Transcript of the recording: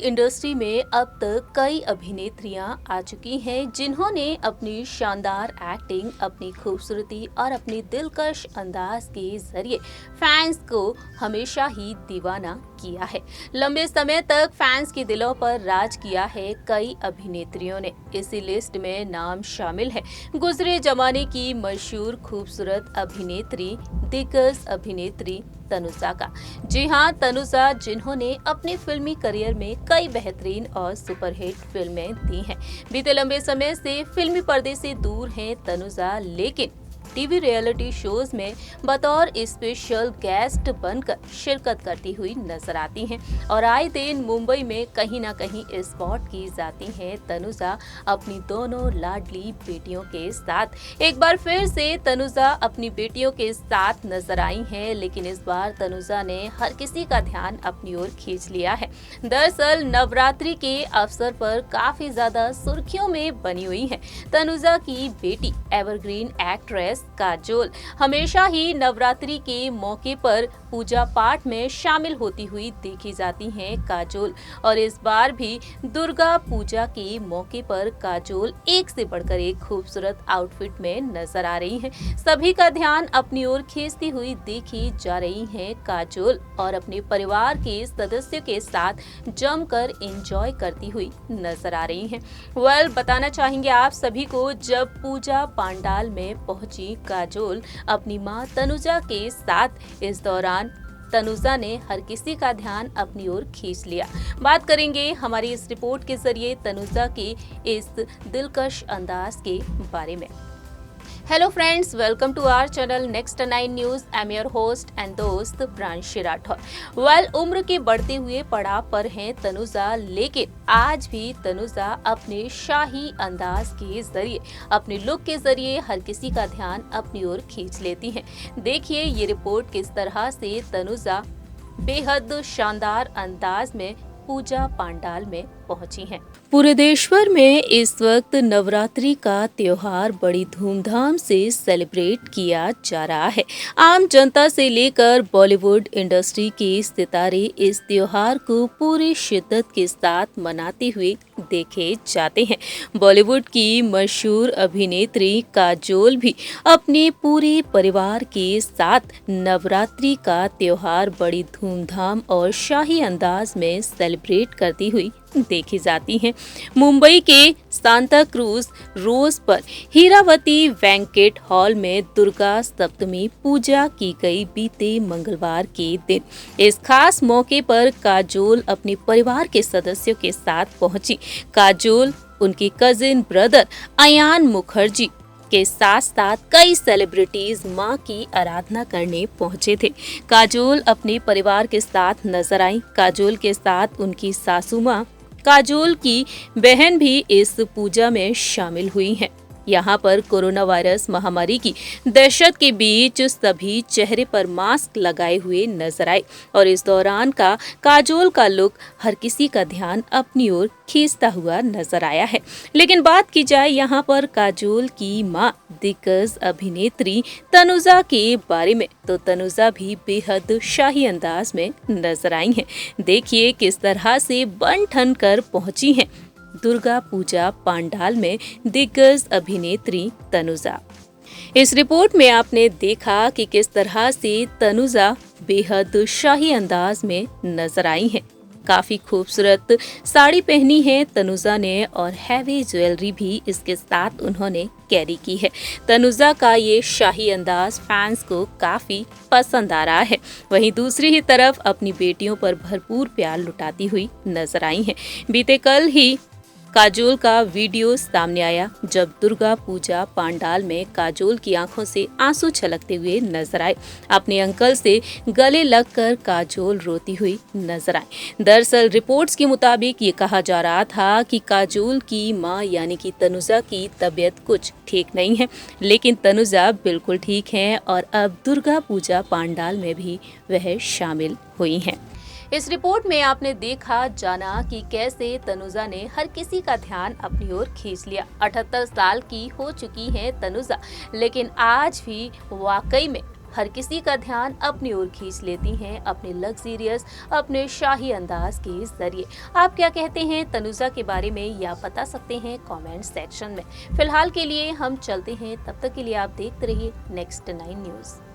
Industry में अब तक कई अभिनेत्रियां आ चुकी हैं जिन्होंने अपनी शानदार एक्टिंग, अपनी खूबसूरती और अपनी दिलकश अंदाज के जरिए फैंस को हमेशा ही दीवाना किया है। लंबे समय तक फैंस के दिलों पर राज किया है कई अभिनेत्रियों ने। इसी लिस्ट में नाम शामिल है गुजरे जमाने की मशहूर खूबसूरत अभिनेत्री, दिग्गज अभिनेत्री तनुजा का। जी हाँ, तनुजा जिन्होंने अपने फिल्मी करियर में कई बेहतरीन और सुपरहिट फिल्में दी हैं। बीते लंबे समय से फिल्मी पर्दे से दूर हैं तनुजा, लेकिन टीवी रियलिटी शोज में बतौर स्पेशल गेस्ट बनकर शिरकत करती हुई नजर आती हैं और आए दिन मुंबई में कहीं ना कहीं स्पॉट की जाती हैं तनुजा अपनी दोनों लाडली बेटियों के साथ। एक बार फिर से तनुजा अपनी बेटियों के साथ नजर आई हैं, लेकिन इस बार तनुजा ने हर किसी का ध्यान अपनी ओर खींच लिया है। दरअसल नवरात्रि के अवसर पर काफी ज्यादा सुर्खियों में बनी हुई है तनुजा की बेटी एवरग्रीन एक्ट्रेस काजोल। हमेशा ही नवरात्रि के मौके पर पूजा पाठ में शामिल होती हुई देखी जाती हैं काजोल, और इस बार भी दुर्गा पूजा के मौके पर काजोल एक से बढ़कर एक खूबसूरत आउटफिट में नजर आ रही हैं। सभी का ध्यान अपनी ओर खींचती हुई देखी जा रही हैं काजोल और अपने परिवार के सदस्यों के साथ जमकर एंजॉय करती हुई नजर आ रही हैं। बताना चाहेंगे आप सभी को, जब पूजा पंडाल में पहुंची काजोल अपनी मां तनुजा के साथ, इस दौरान तनुजा ने हर किसी का ध्यान अपनी ओर खींच लिया। बात करेंगे हमारी इस रिपोर्ट के जरिए तनुजा के इस दिलकश अंदाज के बारे में। Hello friends, welcome to our channel next 9 news. I am your host and दोस्त प्रांशी राठौर। उम्र के बढ़ते हुए पड़ाव पर हैं तनुजा, लेकिन आज भी तनुजा अपने शाही अंदाज के जरिए, अपने लुक के जरिए हर किसी का ध्यान अपनी ओर खींच लेती हैं। देखिए ये रिपोर्ट किस तरह से तनुजा बेहद शानदार अंदाज में पूजा पंडाल में पहुंची हैं। पूरे देशभर में इस वक्त नवरात्रि का त्योहार बड़ी धूमधाम से सेलिब्रेट किया जा रहा है। आम जनता से लेकर बॉलीवुड इंडस्ट्री के सितारे इस त्योहार को पूरी शिद्दत के साथ मनाते हुए देखे जाते हैं। बॉलीवुड की मशहूर अभिनेत्री काजोल भी अपने पूरे परिवार के साथ नवरात्रि का त्योहार बड़ी धूमधाम और शाही अंदाज में सेलिब्रेट करती हुई देखी जाती हैं। मुंबई के सांता क्रूज रोज पर हीरावती बैंक्वेट हॉल में दुर्गा सप्तमी पूजा की गई बीते मंगलवार के दिन। इस खास मौके पर काजोल अपने परिवार के सदस्यों के साथ पहुंची। काजोल, उनकी कजिन ब्रदर अयान मुखर्जी के साथ साथ कई सेलिब्रिटीज मां की आराधना करने पहुंचे थे। काजोल अपने परिवार के साथ नजर आई। काजोल के साथ उनकी सासू मां, काजोल की बहन भी इस पूजा में शामिल हुई हैं। यहाँ पर कोरोना वायरस महामारी की दहशत के बीच सभी चेहरे पर मास्क लगाए हुए नजर आए और इस दौरान का काजोल का लुक हर किसी का ध्यान अपनी ओर खींचता हुआ नजर आया है। लेकिन बात की जाए यहाँ पर काजोल की मां दिग्गज अभिनेत्री तनुजा के बारे में, तो तनुजा भी बेहद शाही अंदाज में नजर आई हैं। देखिए किस तरह से बन ठन कर पहुंची हैं दुर्गा पूजा पंडाल में दिग्गज अभिनेत्री तनुजा। इस रिपोर्ट में आपने देखा कि किस तरह से तनुजा बेहद शाही अंदाज में नजर आई हैं। काफी खूबसूरत साड़ी पहनी है तनुजा ने और हैवी ज्वेलरी भी इसके साथ उन्होंने कैरी की है। तनुजा का ये शाही अंदाज फैंस को काफी पसंद आ रहा है। वहीं दूसरी ही तरफ अपनी बेटियों पर भरपूर प्यार लुटाती हुई नजर आई हैं। बीते कल ही काजोल का वीडियो सामने आया, जब दुर्गा पूजा पंडाल में काजोल की आंखों से आंसू छलकते हुए नजर आए। अपने अंकल से गले लगकर काजोल रोती हुई नजर आई। दरअसल रिपोर्ट्स के मुताबिक ये कहा जा रहा था कि काजोल की मां यानी कि तनुजा की तबीयत कुछ ठीक नहीं है, लेकिन तनुजा बिल्कुल ठीक हैं और अब दुर्गा पूजा पंडाल में भी वह शामिल हुई हैं। इस रिपोर्ट में आपने देखा, जाना कि कैसे तनुजा ने हर किसी का ध्यान अपनी ओर खींच लिया। 78 साल की हो चुकी है तनुजा, लेकिन आज भी वाकई में हर किसी का ध्यान अपनी ओर खींच लेती हैं अपने लग्जरियस, अपने शाही अंदाज के जरिए। आप क्या कहते हैं तनुजा के बारे में, या बता सकते हैं कमेंट सेक्शन में। फिलहाल के लिए हम चलते हैं, तब तक के लिए आप देखते रहिए नेक्स्ट 9 न्यूज़।